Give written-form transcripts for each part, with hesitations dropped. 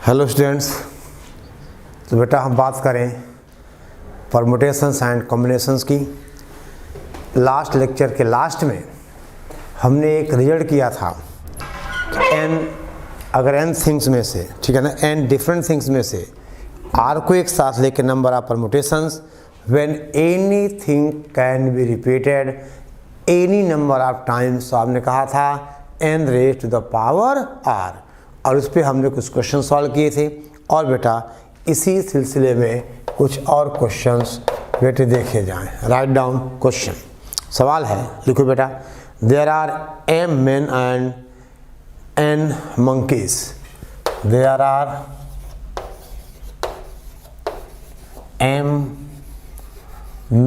Hello students. तो बेटा हम बात करें परमुटेशंस एंड कॉम्बिनेशंस की। लास्ट लेक्चर के लास्ट में हमने एक रिजल्ट किया था कि अगर n थिंग्स में से, ठीक है ना, n डिफरेंट थिंग्स में से r को एक साथ लेके number of permutations when anything can be repeated any number of times. तो आपने कहा था n raise to the power r, और उस पर हमने कुछ क्वेश्चन सॉल्व किए थे। और बेटा इसी सिलसिले में कुछ और क्वेश्चंस बेटे देखे जाएं। Write down question. सवाल है, लिखो बेटा, there are m men and n monkeys। There are m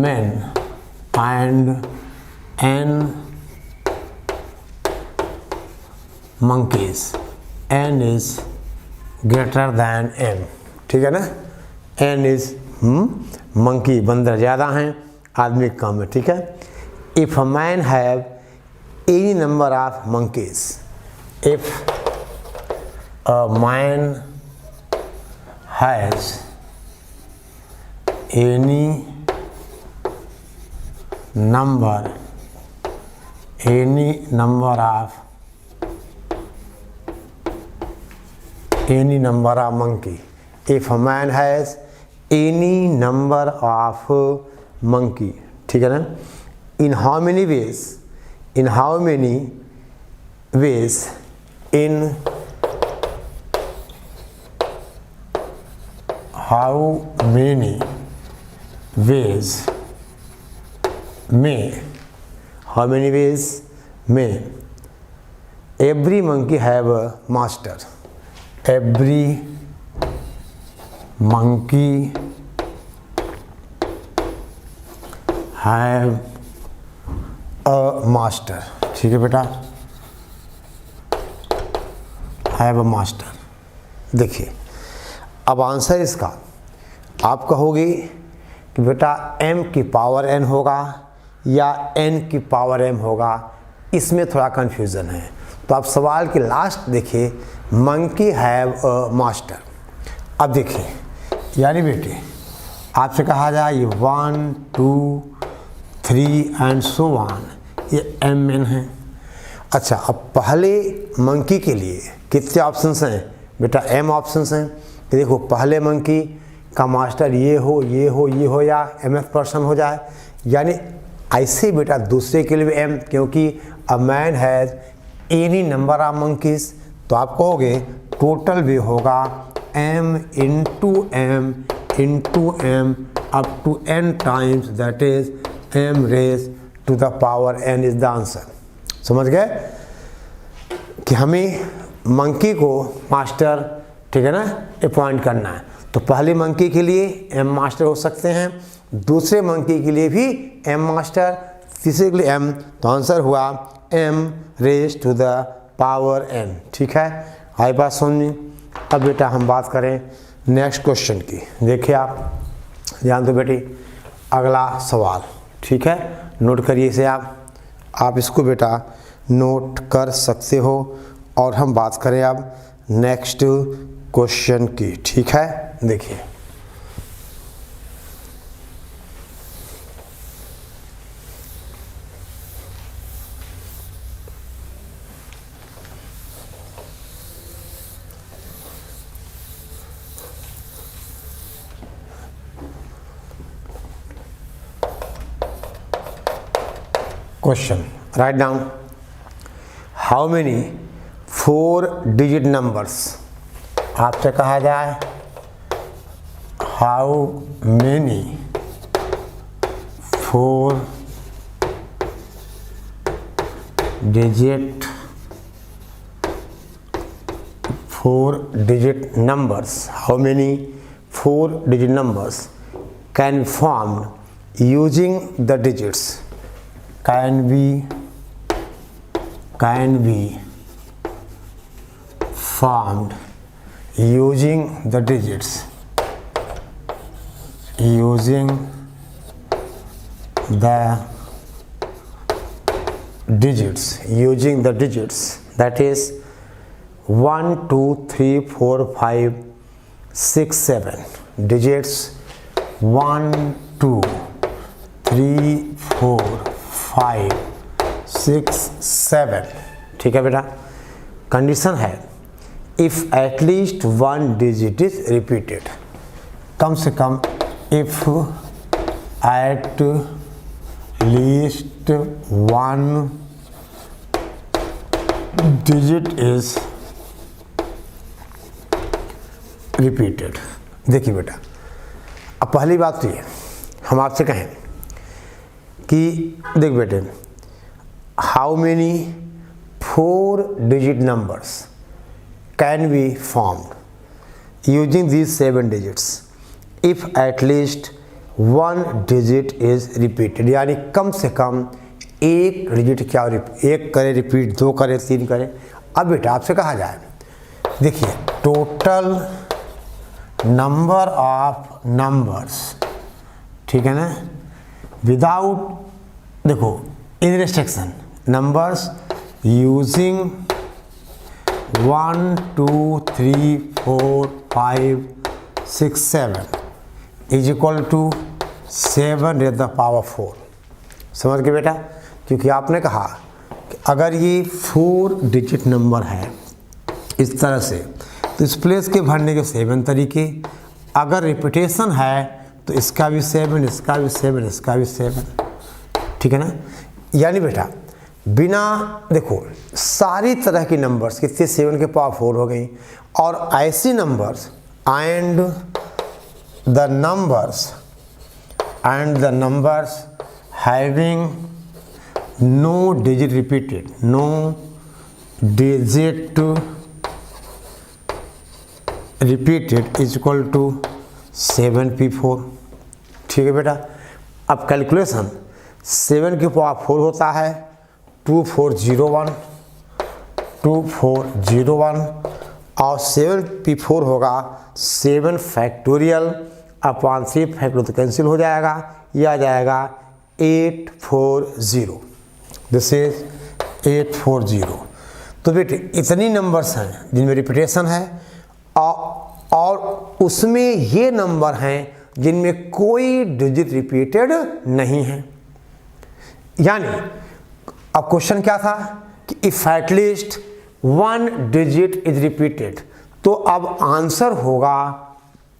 men and n monkeys। n is greater than m, ठीक है ना। n is monkey, बंदर ज़्यादा हैं, आदमी कम है, ठीक है। if a man have any number of monkeys, if a man has any number of monkey, if a man has any number of monkey, ठीक है ना। in how many ways in how many ways may every monkey have a master। every monkey have a master, ठीक है बेटा, have a master। देखिए अब answer इसका आप कहोगे कि बेटा m की पावर n होगा या n की पावर m होगा, इसमें थोड़ा कन्फ्यूज़न है। तो आप सवाल के लास्ट देखिए, मंकी हैव अ मास्टर। अब देखिए, यानी बेटे आपसे कहा जाए ये 1 2 3 एंड सो ऑन, ये m n है। अच्छा, अब पहले मंकी के लिए कितने ऑप्शंस हैं बेटा? m ऑप्शंस हैं। देखो पहले मंकी का मास्टर ये हो या mth पर्सन हो जाए, यानी ऐसे बेटा दूसरे के लिए भी m, क्योंकि a man has any number of monkeys. तो आप कहोगे टोटल भी होगा m into m up to n times, that is m raise to the power n is the answer. समझ गए कि हमें मंकी को मास्टर, ठीक है ना, अपॉइंट करना है। तो पहले मंकी के लिए m मास्टर हो सकते हैं, दूसरे मंकी के लिए भी m मास्टर, तीसरे के लिए m। तो आंसर हुआ m raise to the power n, ठीक है। आई बात समझ। अब बेटा हम बात करें नेक्स्ट क्वेश्चन की। देखिए आप ध्यान दो बेटी, अगला सवाल, ठीक है, नोट करिए इसे आप इसको बेटा नोट कर सकते हो। और हम बात करें अब नेक्स्ट क्वेश्चन की, ठीक है। देखिए question, write down how many 4 digit numbers. आपसे कहा जाए how many 4 digit numbers, how many 4 digit numbers can form using the digits, can be formed using the digits, using the digits that is 1 2 3 4 5 6 7 digits 1 2 3 4 5 6 7। ठीक है बेटा, condition है if at least 1 digit is repeated, कम से कम if at least 1 digit is repeated. देखिए बेटा, अब पहली बात तो ये हम आपसे कहें कि देख बेटे, how many 4 digit numbers can be formed using these 7 digits if at least 1 digit is repeated, यानी कम से कम एक डिजिट क्या एक करे रिपीट, 2 करे, 3 करे। अब बेटा आपसे कहा जाए, देखिए टोटल नंबर ऑफ नंबर्स, ठीक है ना, विदाउट, देखो इन restriction numbers using 1 2 3 4 5 6 7 is equal to 7 raised the power 4। समझ गए बेटा, क्योंकि आपने कहा कि अगर ये 4 डिजिट नंबर है इस तरह से, तो इस प्लेस के भरने के 7 तरीके, अगर रिपीटेशन है तो इसका भी 7, इसका भी 7, इसका भी 7, ठीक है ना। यानी बेटा बिना, देखो सारी तरह की नंबर्स कितने 7 के पावर 4 हो गई, और ऐसी numbers and the numbers having no digit repeated, no digit repeated is equal to 7p4। ठीक है बेटा, अब कैलकुलेशन 7 की पावर 4 होता है 2401 और 7p4 होगा 7 फैक्टोरियल अपॉन 3 फैक्टोरियल, तो कैंसिल हो जाएगा, ये आ जाएगा 840। This is 840। तो बेटे इतनी नंबर्स हैं जिनमें रिपीटेशन है, और उसमें ये नंबर हैं जिनमें कोई डिजिट रिपीटेड नहीं है। यानी अब क्वेश्चन क्या था कि if at least 1 digit is repeated, तो अब आंसर होगा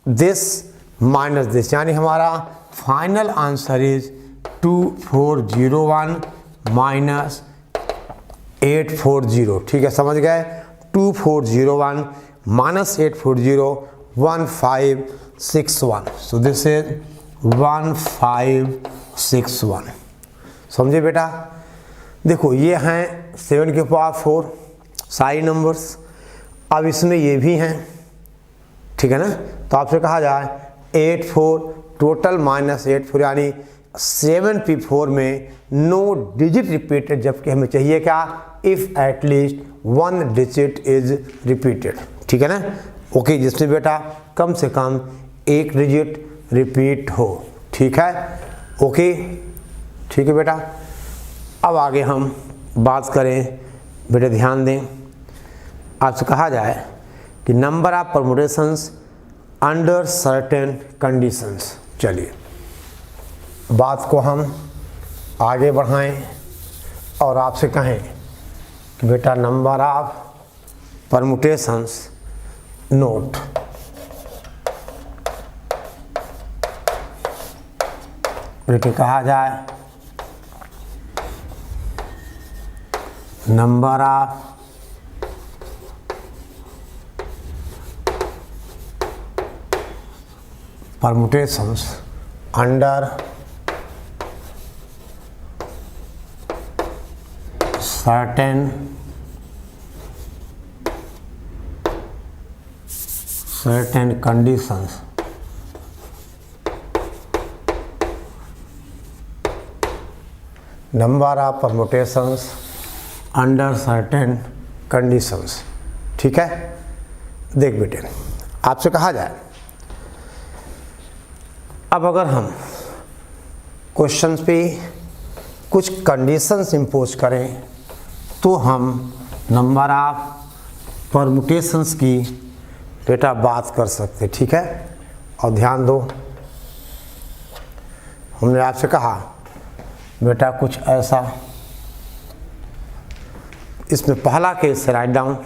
दिस माइनस दिस, यानी हमारा फाइनल आंसर इज 2401 माइनस 840। ठीक है, समझ गए, 2401 माइनस 840 1561। So this is 1561। समझे बेटा। देखो ये हैं 7 के पावर 4 सारी नंबर्स, अब इसमें ये भी हैं, ठीक है ना। तो आपसे कहा जाए 84 टोटल माइनस 84, यानी 7p4 में नो डिजिट रिपीटेड, जबकि हमें चाहिए क्या, if at least 1 digit is repeated. ठीक है ना। ओके, जिसमें बेटा कम से कम एक डिजिट रिपीट हो। ठीक है, ओके, ठीक है बेटा। अब आगे हम बात करें, बेटा ध्यान दें, आपसे कहा जाए कि number of permutations under certain conditions. चलिए बात को हम आगे बढ़ाएं और आपसे कहें कि बेटा नंबर ऑफ परमुटेशंस नोट। बेटे कहा जाए number of permutations under certain conditions number of permutations under certain conditions। ठीक है, देख बेटे आपसे कहा जाए, अब अगर हम क्वेश्चंस पे कुछ कंडीशंस इम्पोज करें तो हम नंबर ऑफ परमुटेशंस की बेटा बात कर सकते, ठीक है। और ध्यान दो, हमने आपसे कहा बेटा कुछ ऐसा, इसमें पहला केस से write down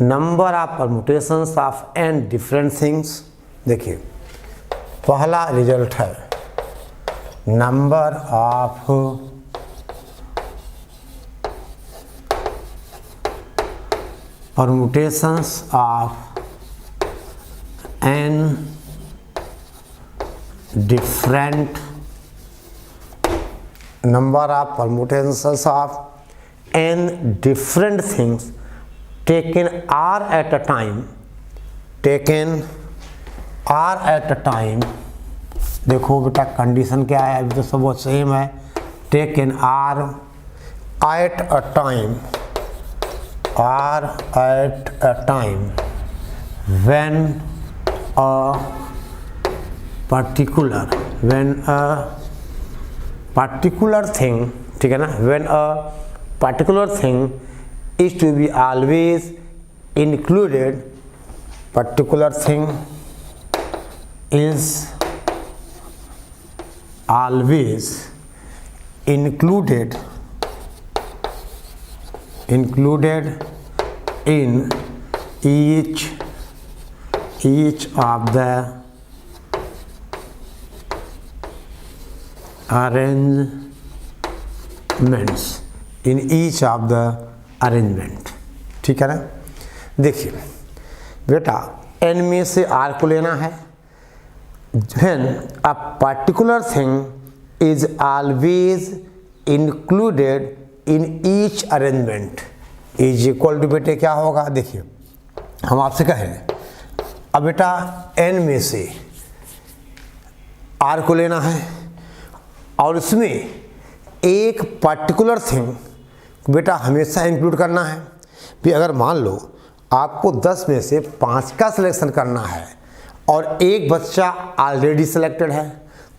number of permutations of n different things. देखिए पहला रिजल्ट है number of permutations of n different number of permutations of n different things taken r at a time, देखो बेटा कंडीशन क्या है, अभी तो सब वो सेम है। Taken r at a time when a particular thing, ठीक है ना, when a particular thing is to be always included, particular thing is always included in each of the arrangements, ठीक है ना। देखिए बेटा n में से r को लेना है। when a particular thing is always included in each arrangement is equal to, बेटे क्या होगा, देखिए हम आपसे कहें अब बेटा n में से r को लेना है और इसमें एक पर्टिकुलर थिंग बेटा हमेशा इंक्लूड करना है। भी अगर मान लो आपको 10 में से 5 का सिलेक्शन करना है और एक बच्चा ऑलरेडी सिलेक्टेड है,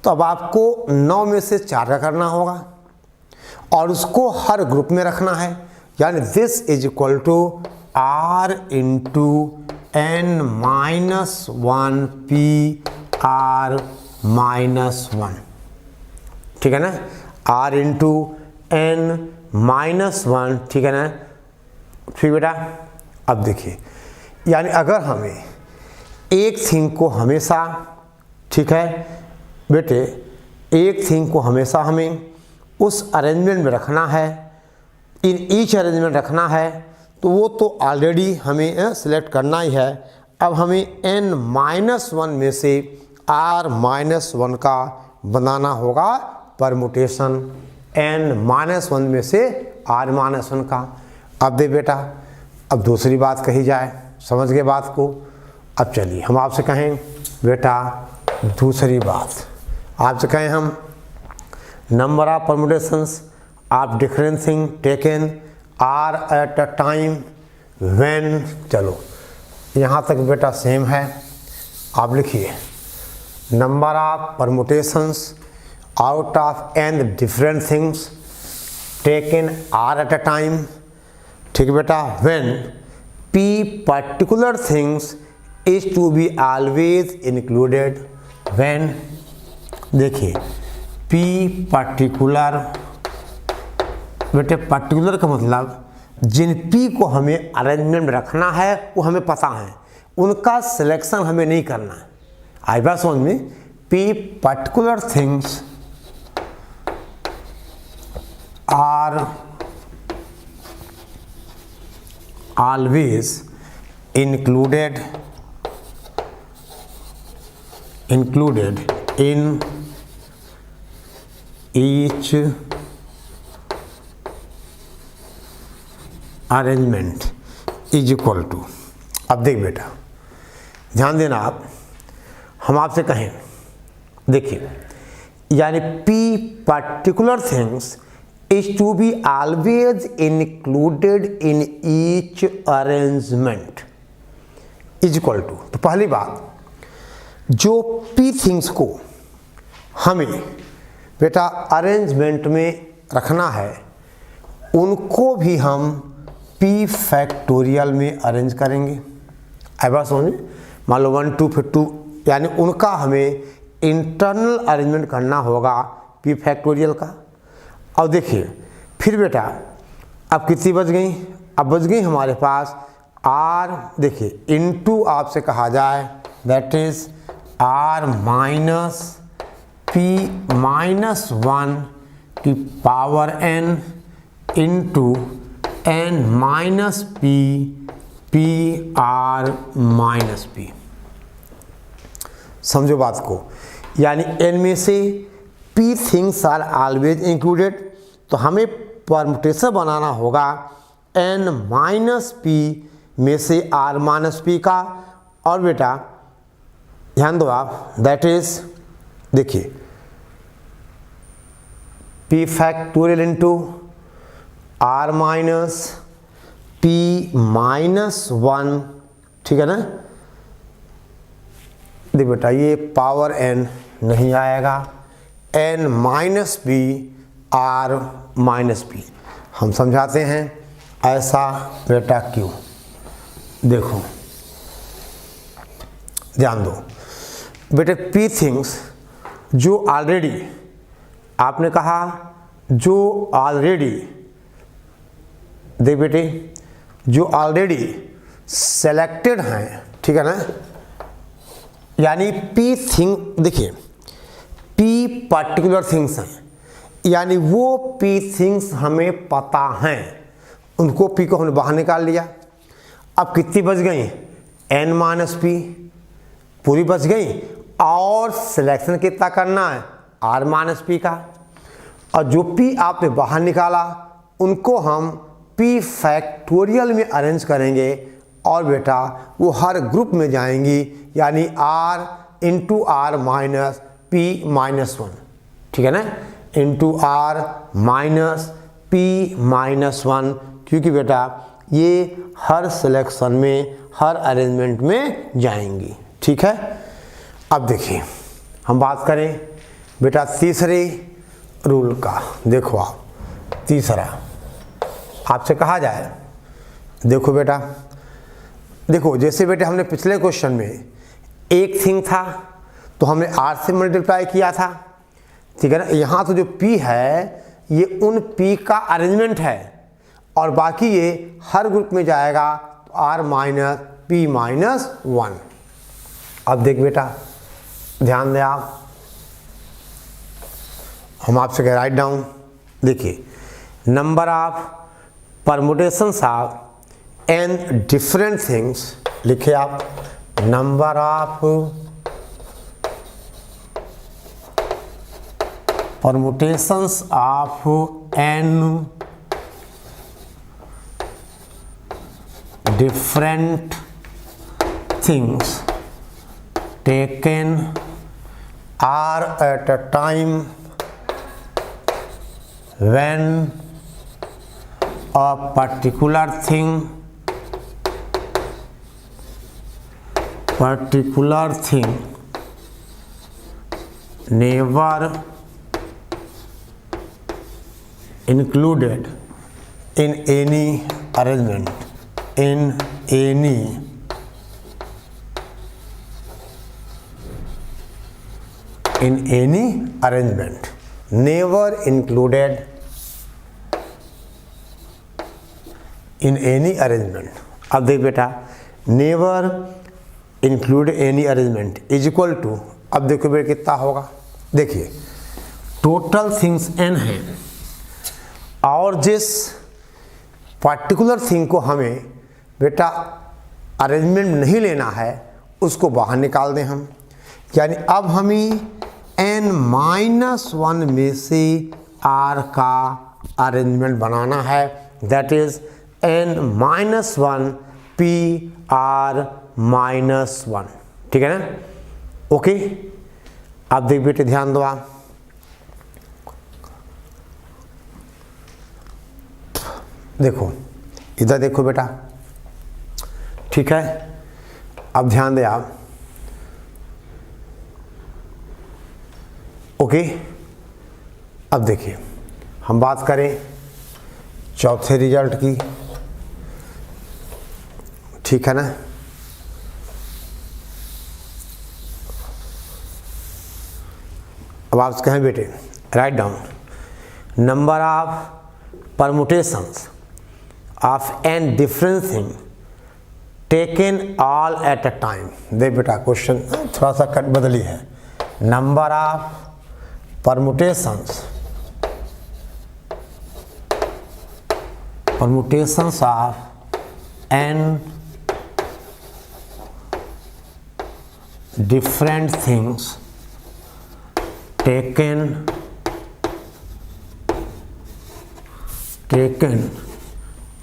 तो अब आपको 9 में से 4 का करना होगा और उसको हर ग्रुप में रखना है। यानी this is equal to r into n minus 1 p r minus 1, ठीक है ना, r इंटू n माइनस 1, ठीक है ना। फिर बेटा अब देखिए, यानी अगर हमें एक थिंग को हमेशा, ठीक है बेटे, एक थिंग को हमेशा हमें उस अरेंजमेंट में रखना है, इन ईच अरेंजमेंट रखना है, तो वो तो ऑलरेडी हमें सिलेक्ट करना ही है। अब हमें n माइनस 1 में से r माइनस 1 का बनाना होगा परमुटेशन, n माइनस 1 में से r माइनस 1 का। अब दे बेटा अब दूसरी बात कही जाए, समझ गए बात को। अब चलिए हम आपसे कहें बेटा दूसरी बात, आपसे कहें हम number of permutations of different thing taken r at a time when, चलो यहाँ तक बेटा सेम है। आप लिखिए number of permutations out of n different things taken r at a time, ठीक बेटा, when p particular things is to be always included when, देखिए p particular, बेटे पर्टिकुलर का मतलब जिन p को हमें अरेंजमेंट में रखना है वो हमें पता है, उनका सिलेक्शन हमें नहीं करना है। आई बात समझ में, p particular things are always included in each arrangement is equal to। अब देख बेटा ध्यान देना आप, हम आपसे कहें देखिए, यानी p particular things is to be always included in each arrangement is equal to। तो पहली बात, जो p थिंग्स को हमें बेटा अरेंजमेंट में रखना है उनको भी हम p फैक्टोरियल में अरेंज करेंगे। आई बात समझ में। मान लो 1 2 फिर 2, यानी उनका हमें इंटरनल अरेंजमेंट करना होगा p फैक्टोरियल का। अब देखिए फिर बेटा अब कितनी बच गई, अब बच गई हमारे पास r, देखिए इनटू आपसे कहा जाए that is r minus p minus 1 की power n into n minus p r minus p। समझो बात को, यानी n में से p things are always included, तो हमें परमुटेशन बनाना होगा n माइनस p में से r माइनस p का। और बेटा ध्यान दो आप, दैट इज देखिए p factorial into r minus p minus 1, ठीक है ना। देख बेटा ये पावर n नहीं आएगा, n minus p r minus p। हम समझाते हैं ऐसा बेटा क्यों, देखो ध्यान दो बेटे, p थिंग्स जो ऑलरेडी, आपने कहा जो ऑलरेडी, देख बेटे जो ऑलरेडी सेलेक्टेड हैं, ठीक है ना, यानी p थिंग, देखिए p पर्टिकुलर थिंग्स हैं, यानी वो p थिंग्स हमें पता हैं, उनको p को हमने बाहर निकाल लिया। अब कितनी बच गई, n माइनस p पूरी बच गई, और सिलेक्शन कितना करना है, r माइनस p का। और जो p आपने बाहर निकाला उनको हम p फैक्टोरियल में अरेंज करेंगे, और बेटा वो हर ग्रुप में जाएंगी, यानी r into r minus p minus 1, ठीक है ना, into r minus p minus 1, क्योंकि बेटा ये हर सिलेक्शन में, हर अरेंजमेंट में जाएंगी, ठीक है। अब देखिए हम बात करें बेटा तीसरे रूल का। देखो आप तीसरा आपसे कहा जाए, देखो बेटा, देखो जैसे बेटे हमने पिछले क्वेश्चन में एक थिंग था तो हमने r से मल्टीप्लाई किया था, ठीक है ना। यहाँ तो जो p है ये उन p का अरेंजमेंट है, और बाकी ये हर ग्रुप में जाएगा, तो r माइनस p माइनस 1। अब देख बेटा ध्यान दें आप, हम आपसे कह राइट डाउन, देखिए number of permutations of n different things, लिखे आप number of permutations of n different things taken are at a time when a particular thing never included in any arrangement, never included in any arrangement। अब देख बेटा never include any arrangement is equal to, अब देखो बेटा कितना होगा, देखिए total things n है, और जिस पर्टिकुलर थिंग को हमें बेटा अरेंजमेंट नहीं लेना है उसको बाहर निकाल दें हम, यानी अब हमें n माइनस 1 में से r का अरेंजमेंट बनाना है, that is n minus 1 p r minus 1, ठीक है ना। ओके अब देख बेटे ध्यान दो आप, देखो इधर देखो बेटा, ठीक है। अब ध्यान दे आप, ओके। अब देखिए हम बात करें चौथे रिजल्ट की, ठीक है ना। अब आप कहें बेटे right down number of permutations of n different thing taken all at a time. देख बेटा क्वेश्चन थोड़ा सा कट बदली है। Number of permutations of n different things taken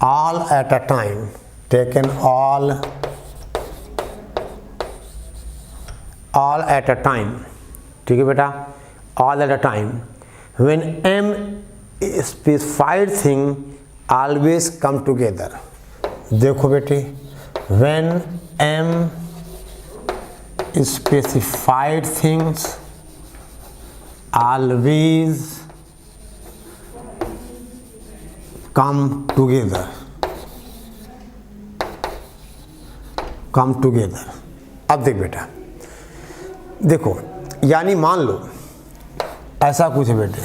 all at a time, taken all at a time, ठीक है बेटा, all at a time, when m specified thing always come together। देखो बेटे when m specified things always come together। अब देख बेटा, देखो यानी मान लो ऐसा कुछ है बेटे,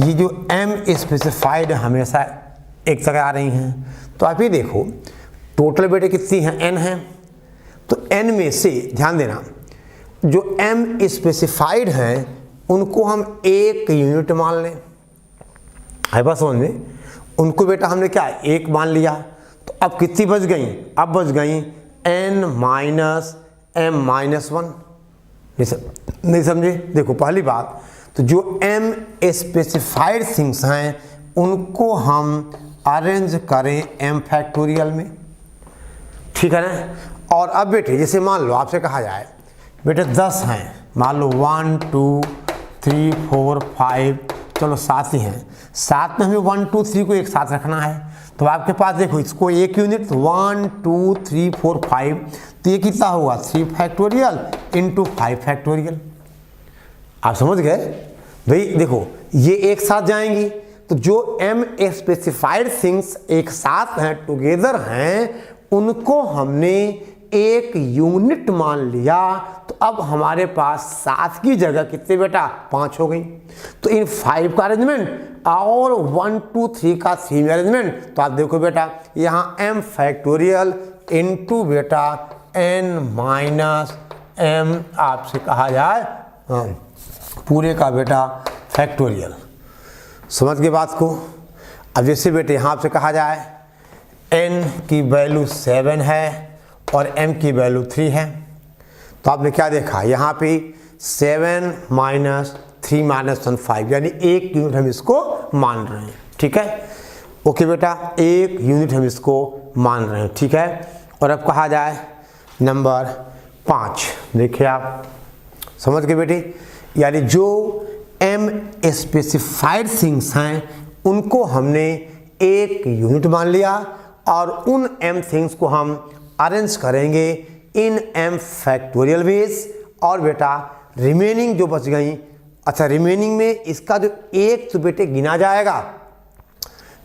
ये जो m स्पेसिफाइड हमेशा एक जगह आ रही हैं, तो आप ये देखो टोटल बेटे कितनी है, n है, तो n में से ध्यान देना जो m स्पेसिफाइड हैं उनको हम एक यूनिट मान लें, है बात समझ में, उनको बेटा हमने क्या एक मान लिया, तो अब कितनी बच गई, अब बच गई n माइनस m माइनस 1। नहीं समझे, देखो पहली बात तो जो m स्पेसिफाइड थिंग्स हैं उनको हम अरेंज करें m फैक्टोरियल में, ठीक है ना। और अब बेटे जैसे मान लो आपसे कहा जाए बेटे 10 हैं, मान लो 1 2 3 4 5, चलो 7 ही हैं, 7 में हमें 1 2 3 को एक साथ रखना है, तो आपके पास देखो इसको एक यूनिट 1 2 3 4 5, तो ये कितना होगा 3 फैक्टोरियल इंटू 5 फैक्टोरियल। आप समझ गए भाई, देखो ये एक साथ जाएंगी, तो जो m स्पेसिफाइड थिंग्स एक साथ हैं टुगेदर हैं उनको हमने एक यूनिट मान लिया, तो अब हमारे पास 7 की जगह कितने बेटा 5 हो गई, तो इन 5 का अरेंजमेंट और 1 2 3 का 3 में अरेंजमेंट, तो आप देखो बेटा यहाँ m फैक्टोरियल इंटू बेटा n माइनस m आपसे कहा जाए पूरे का बेटा फैक्टोरियल। समझ गए बात को। अब जैसे बेटे यहाँ आपसे कहा जाए n की वैल्यू 7 है और m की वैल्यू 3 है, तो आपने क्या देखा यहाँ पे 7 माइनस 3 माइनस 1 5, यानी एक यूनिट हम इसको मान रहे हैं, ठीक है। ओके बेटा, एक यूनिट हम इसको मान रहे हैं, ठीक है। और अब कहा जाए नंबर 5, देखिए आप समझ गए बेटे, यानी जो m स्पेसिफाइड थिंग्स हैं उनको हमने एक यूनिट मान लिया और उन m थिंग्स को हम अरेंज करेंगे इन m फैक्टोरियल वेज, और बेटा रिमेनिंग जो बच गई, अच्छा रिमेनिंग में इसका जो एक तो बेटे गिना जाएगा,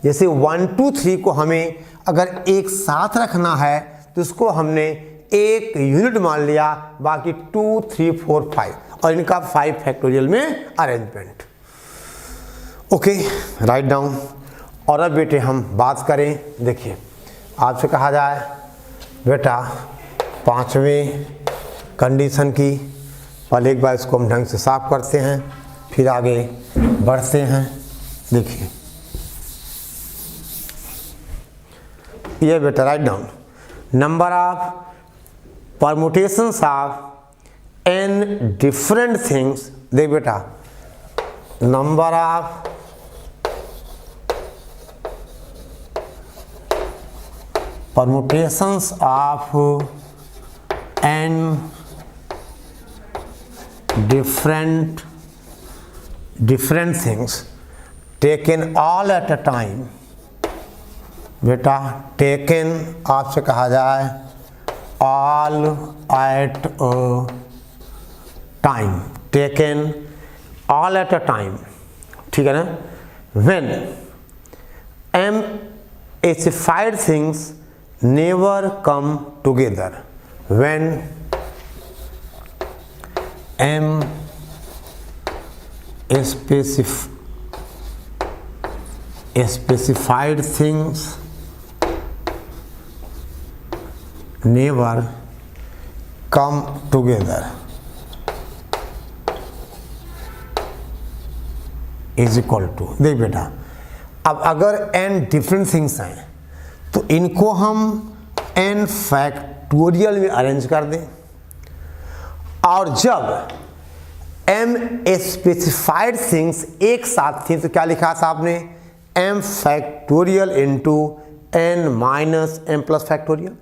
जैसे 1 2 3 को हमें अगर एक साथ रखना है तो इसको हमने एक यूनिट मान लिया, बाकी 2 3 4 5 और इनका 5 फैक्टोरियल में अरेंजमेंट। Okay, write down. और अब बेटे हम बात करें, देखिए आपसे कहा जाए बेटा 5वें कंडीशन की, पहले एक बार इसको हम ढंग से साफ करते हैं फिर आगे बढ़ते हैं। देखिए ये बेटा right down number of permutations of n different things, देख बेटा number of permutations of n different things taken all at a time, बेटा taken आपसे कहा जाए all at a time, taken all at a time, ठीक है ना। when m specified things never come together, when m specified things never come together is equal to, देख बेटा, अब अगर n डिफरेंट थिंग्स हैं तो इनको हम n फैक्टोरियल में अरेंज कर दें, और जब m स्पेसिफाइड थिंग्स एक साथ थी तो क्या लिखा था आपने, m factorial into n minus m plus factorial,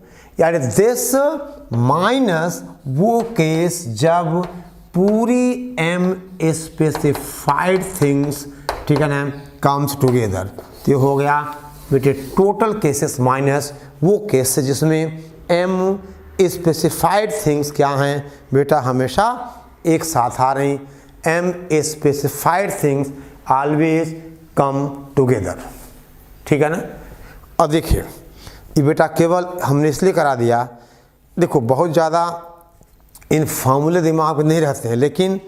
यानी दिस माइनस वो केस जब पूरी m स्पेसिफाइड थिंग्स, ठीक है ना, कम्स टुगेदर, तो ये हो गया बेटे टोटल केसेस माइनस वो केस जिसमें m स्पेसिफाइड थिंग्स क्या हैं बेटा, हमेशा एक साथ आ रही, m specified things always come together, ठीक है ना। और देखिए ये बेटा केवल हमने इसलिए करा दिया, देखो बहुत ज़्यादा इन फार्मूले दिमाग में नहीं रहते हैं, लेकिन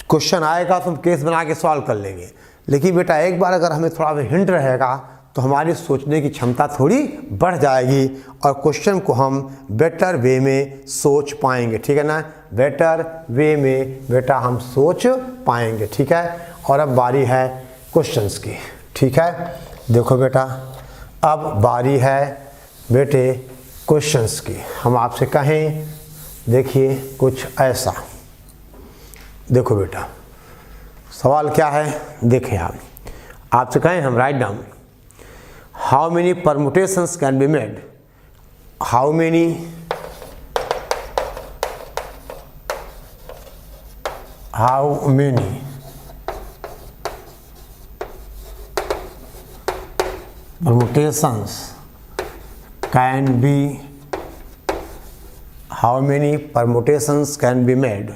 क्वेश्चन आएगा तो हम केस बना के सॉल्व कर लेंगे, लेकिन बेटा एक बार अगर हमें थोड़ा भी हिंट रहेगा तो हमारी सोचने की क्षमता थोड़ी बढ़ जाएगी और क्वेश्चन को हम बेटर वे में सोच पाएंगे, ठीक है ना, बेटर वे में बेटा हम सोच पाएंगे, ठीक है। और अब बारी है क्वेश्चंस की, ठीक है। देखो बेटा अब बारी है बेटे क्वेश्चंस की, हम आपसे कहें, देखिए कुछ ऐसा, देखो बेटा सवाल क्या है, देखें आप, आपसे कहें हम write down how many permutations can be made, how many permutations can be made,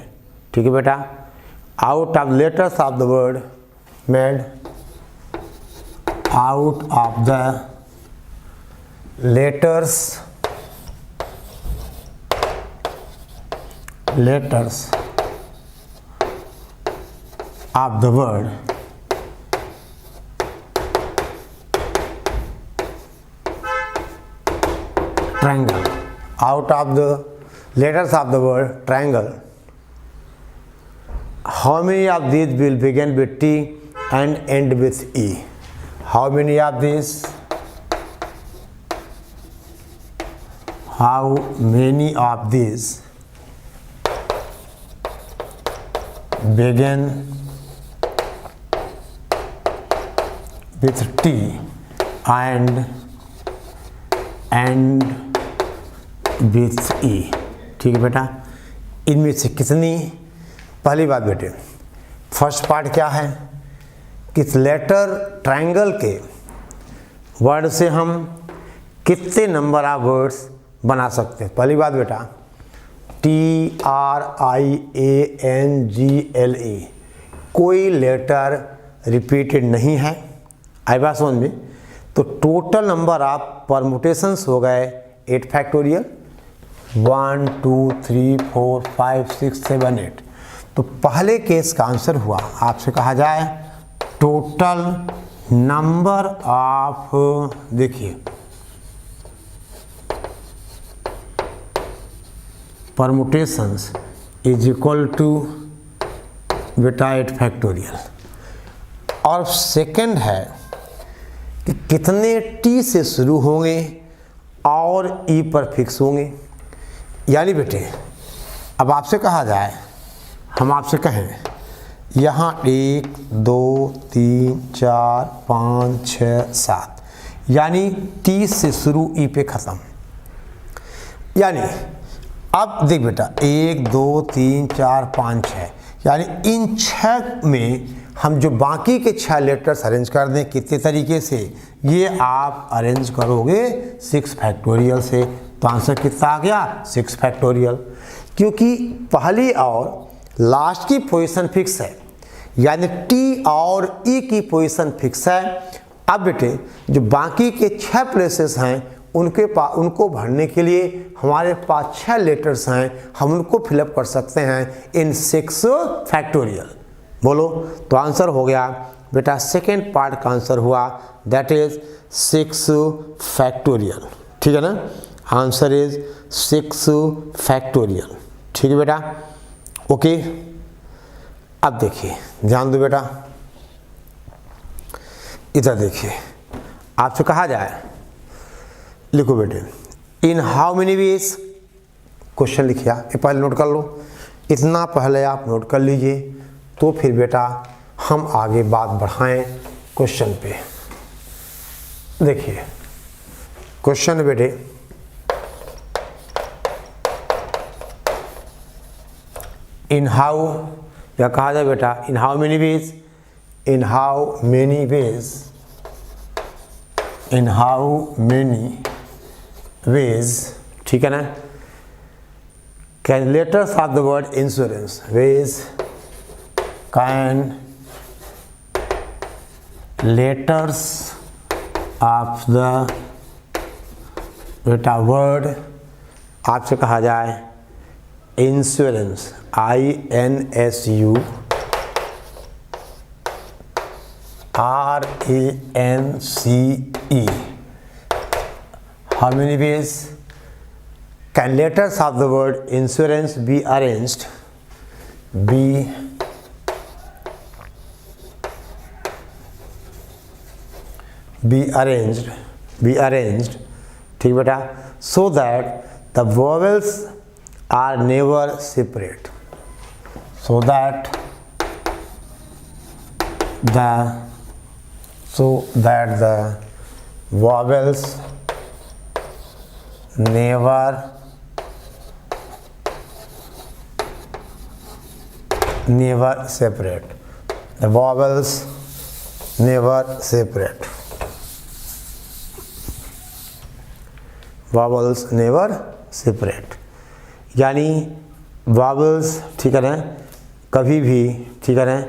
ठीक है बेटा, out of letters of the word made, out of the letters of the word triangle, out of the letters of the word triangle, how many of these will begin with T and end with E, how many of these begin with T and end with E, ठीक है बेटा। इनमें से कितनी, पहली बात बेटे first part क्या है कि लेटर ट्रायंगल के वर्ड से हम कितने नंबर ऑफ वर्ड्स बना सकते हैं। पहली बात बेटा TRIANGLE कोई लेटर रिपीटेड नहीं है, आई बात समझ में, तो टोटल नंबर ऑफ परमुटेशंस हो गए 8 फैक्टोरियल, 1 2 3 4 5 6 7 8। तो पहले केस का आंसर हुआ, आपसे कहा जाए टोटल नंबर ऑफ, देखिए परमुटेशंस इज इक्वल टू बेटा 8 फैक्टोरियल। और सेकंड है कि कितने टी से शुरू होंगे और ई पर फिक्स होंगे, यानी बेटे अब आपसे कहा जाए, हम आपसे कहें यहाँ 1 2 3 4 5 6 7, यानी टी से शुरू ई पे ख़त्म, यानी अब देख बेटा 1 2 3 4 5 6, यानी इन 6 में हम जो बाकी के 6 लेटर्स अरेंज कर दें कितने तरीके से, ये आप अरेंज करोगे 6 फैक्टोरियल से, तो आंसर कितना आ गया 6 फैक्टोरियल, क्योंकि पहली और लास्ट की पोजीशन फिक्स है, यानी टी और ई की पोजीशन फिक्स है। अब बेटे जो बाकी के 6 प्लेसेस हैं उनको भरने के लिए हमारे पास 6 लेटर्स हैं, हम उनको फिलअप कर सकते हैं इन 6 फैक्टोरियल, बोलो, तो आंसर हो गया बेटा, सेकेंड पार्ट का आंसर हुआ दैट इज 6 फैक्टोरियल। ठीक है ना, आंसर इज 6 फैक्टोरियल। ठीक है बेटा, ओके। अब देखिए, ध्यान दो बेटा, इधर देखिए, आपसे कहा जाए, लिखो बेटे, in how many ways, question लिखिए, ये पहले नोट कर लो, इतना पहले आप नोट कर लीजिए, तो फिर बेटा हम आगे बात बढ़ाएं क्वेश्चन पे। देखिए क्वेश्चन बेटे, इन हाउ, या कहा जाए बेटा in how many ways, in how many ways, in how many ways, ठीक है ना, can letters of the word insurance, veg can letters of the बेटा वर्ड, आपसे कहा जाए insurance, INSU RANCE, how many ways can letters of the word insurance be arranged, be arranged, ठीक बेटा, so that the vowels are never separate, so that the vowels never separate, the vowels never separate, vowels never separate, यानी vowels, ठीक है ना, कभी भी, ठीक है ना,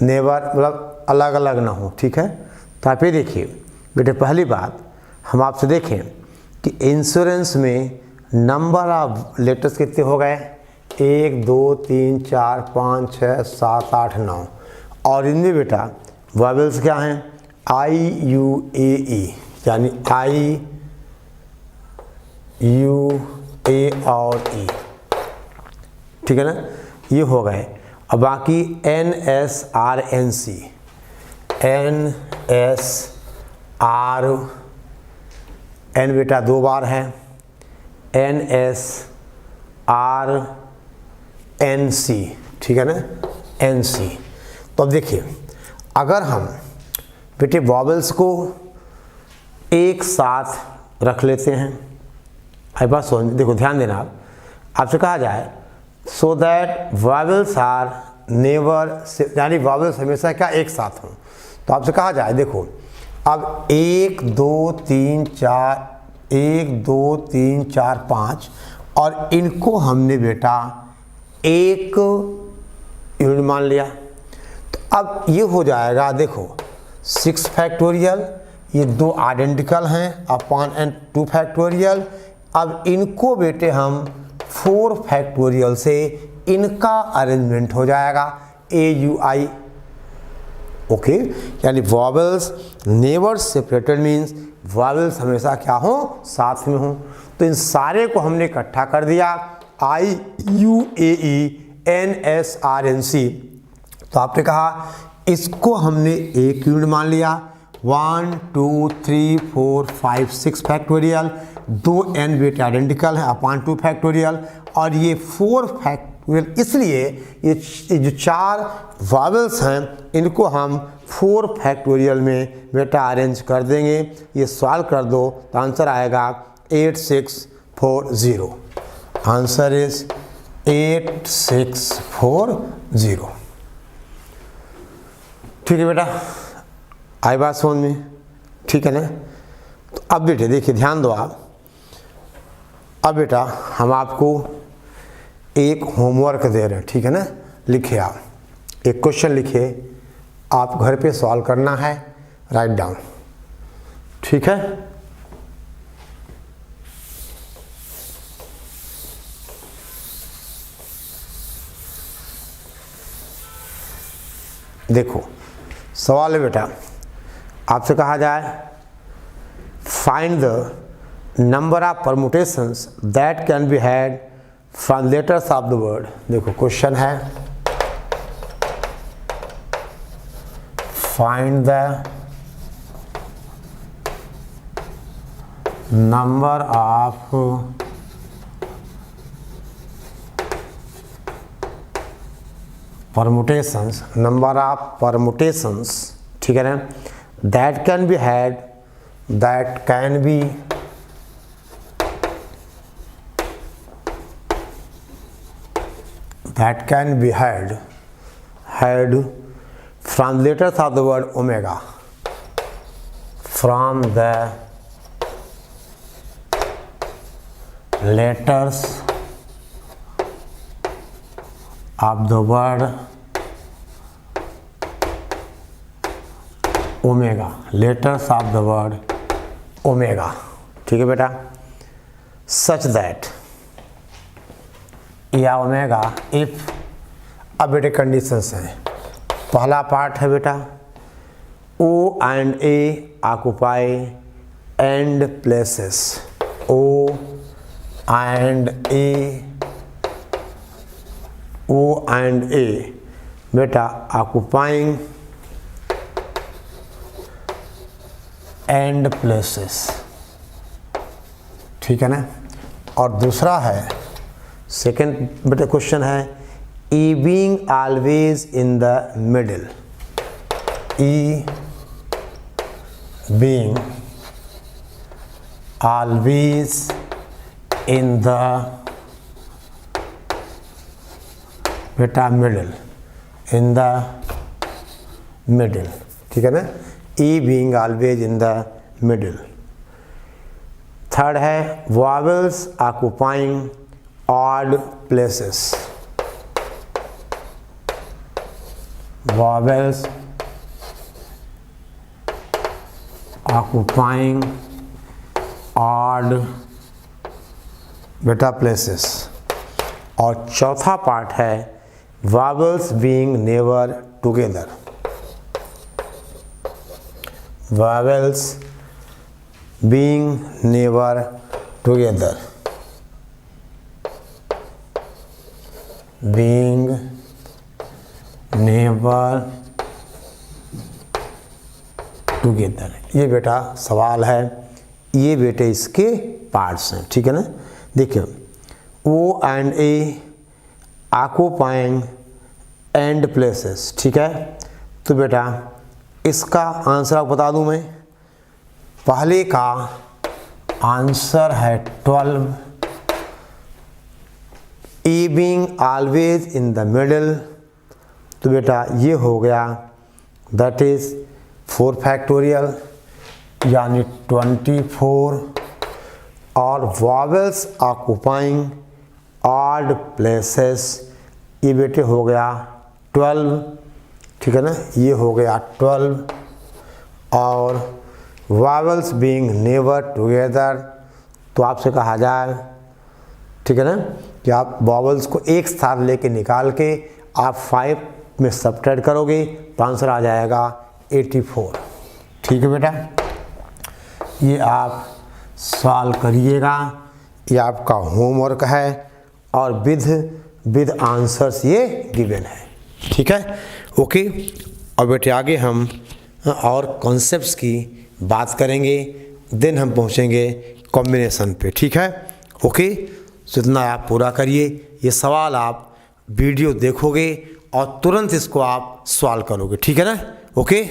नेवर मतलब अलग अलग ना हो। ठीक है, तो आप ये देखिए बेटे, पहली बात हम आपसे देखें कि इंश्योरेंस में नंबर ऑफ लेटर्स कितने हो गए, 1 2 3 4 5 6 7 8 9, और इनमें बेटा वावल्स क्या हैं, IUAE, यानी IUA और E, ठीक है ना, ये हो गए। अब बाकी NSRNC, N बेटा 2 बार है, NSRNC, ठीक है ना, NC। तो अब देखिए, अगर हम बेटे वॉवल्स को एक साथ रख लेते हैं, आई बात सुन, देखो ध्यान देना, आपसे कहा जाए so that vowels are never, यानी वॉवल्स हमेशा क्या एक साथ हों, तो आपसे कहा जाए, देखो अब 1 2 3 4 1 2 3 4 5, और इनको हमने बेटा एक यूनिट मान लिया, तो अब ये हो जाएगा, देखो 6 फैक्टोरियल, ये 2 आइडेंटिकल हैं अपॉन एन 2 फैक्टोरियल। अब इनको बेटे हम 4 फैक्टोरियल से इनका अरेंजमेंट हो जाएगा AUI, ओके, यानी vowels never separated means vowels हमेशा क्या हो, साथ में हो। तो इन सारे को हमने इकट्ठा कर दिया, IUAE NSRNC, तो आपने कहा इसको हमने एक यूनिट मान लिया, 1 2 3 4 5 6 फैक्टोरियल, 2 n बेटे आइडेंटिकल है अपॉन 2 फैक्टोरियल, और ये 4 फैक्टोरियल, इसलिए ये जो 4 वॉवल्स हैं इनको हम 4 फैक्टोरियल में बेटा अरेंज कर देंगे। ये सॉल्व कर दो तो आंसर आएगा 8640, आंसर इज 8640। ठीक है बेटा, आई बात समझ में, ठीक है ना। तो अब बेटे देखिए, ध्यान दो आप, अब बेटा हम आपको एक होमवर्क दे रहे हैं, ठीक है ना, लिखिए आप एक क्वेश्चन लिखिए, आप घर पे सॉल्व करना है, राइट डाउन, ठीक है। देखो सवाल है बेटा, आपसे कहा जाए find the number of permutations that can be had from letters of the word. देखो क्वेश्चन है find the number of permutations, number of permutations, ठीक है ना, that can be had, that can be had from letters of the word omega, from the letters of the word omega, letters of the word omega, ठीक है बेटा, such that या omega if, अब बेटे conditions हैं। पहला part है बेटा O and A occupy end places, O and A, O and A बेटा ऑक्युपाइंग एंड प्लेसेस, ठीक है ना। और दूसरा है सेकेंड बेटा क्वेश्चन है E being always in the middle, E being always in the बेटा मिडिल, इन द मिडिल, ठीक है ना, E being always in the middle. Third है vowels occupying odd places, vowels occupying odd बेटा places। और चौथा part है vowels being never together, vowels being never together, being never together। ये बेटा सवाल है, ये बेटे इसके पार्ट्स हैं, ठीक है ना। देखिए O and A occupying end places, ठीक है। तो बेटा इसका आंसर आपको बता दूं मैं, पहले का आंसर है 12, E being always in the middle, तो बेटा ये हो गया दैट इज 4 फैक्टोरियल यानी 24, और वॉवेल्स ऑक्युपाइंग ऑड प्लेसेस ये बेटे हो गया 12, ठीक है ना, ये हो गया 12, और वॉवेल्स बीइंग नेवर टुगेदर, तो आपसे कहा जाए, ठीक है ना, कि आप वॉवेल्स को एक साथ लेके निकाल के आप 5 में सब्ट्रैक्ट करोगे तो आंसर आ जाएगा 84, ठीक है बेटा। ये आप सॉल्व करिएगा, ये आपका होमवर्क है और विद आंसर्स ये गिवन है, ठीक है, ओके। और बेटे आगे हम और कॉन्सेप्ट्स की बात करेंगे, देन हम पहुँचेंगे कॉम्बिनेशन पे, ठीक है, ओके। तो इतना आप पूरा करिए, ये सवाल आप वीडियो देखोगे और तुरंत इसको आप सॉल्व करोगे, ठीक है ना, ओके।